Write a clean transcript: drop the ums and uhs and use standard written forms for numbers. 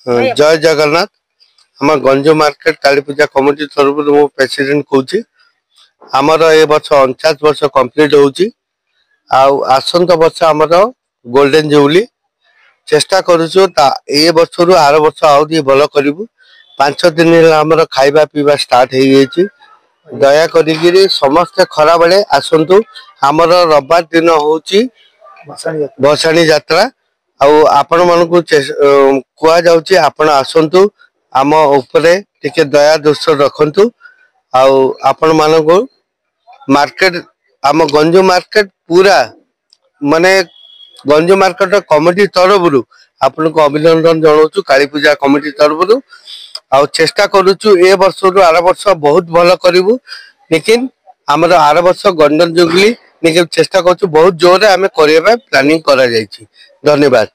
जय जगन्नाथ आम गंज मार्केट काली पूजा कमिटी तरफ मु प्रेसिडेंट कहूँ आमर ए वर्ष 49 वर्ष कंप्लीट होउची आसंत वर्ष आमर गोल्डन जुबली चेष्टा करूँ ए वर्ष रु आर वर्ष आउरी भल करूँ 5 दिन आमर खाइबा पीवा स्टार्ट हो गई दया करी समस्ते खरा बेले आसतु आमर रविवार दिन होची भसाणी यात्रा आपण मन को कह जाउची आपण आसतु आम उपरे टिके दया दोष रखंतु आपण मान को मार्केट आम गंज मार्केट पूरा माने गंज मार्केट कमिटी तरफ आपन को अभिनंदन जनाऊँ काली पूजा कमिटी तरफ चेष्टा करूँ ए वर्ष रु आर वर्ष बहुत भल करूँ लेकिन आमर आर वर्ष गोल्डन जुबली लेकिन चेष्टा करूँ बहुत जोर आम करने प्लानिंग करा जायछि। धन्यवाद।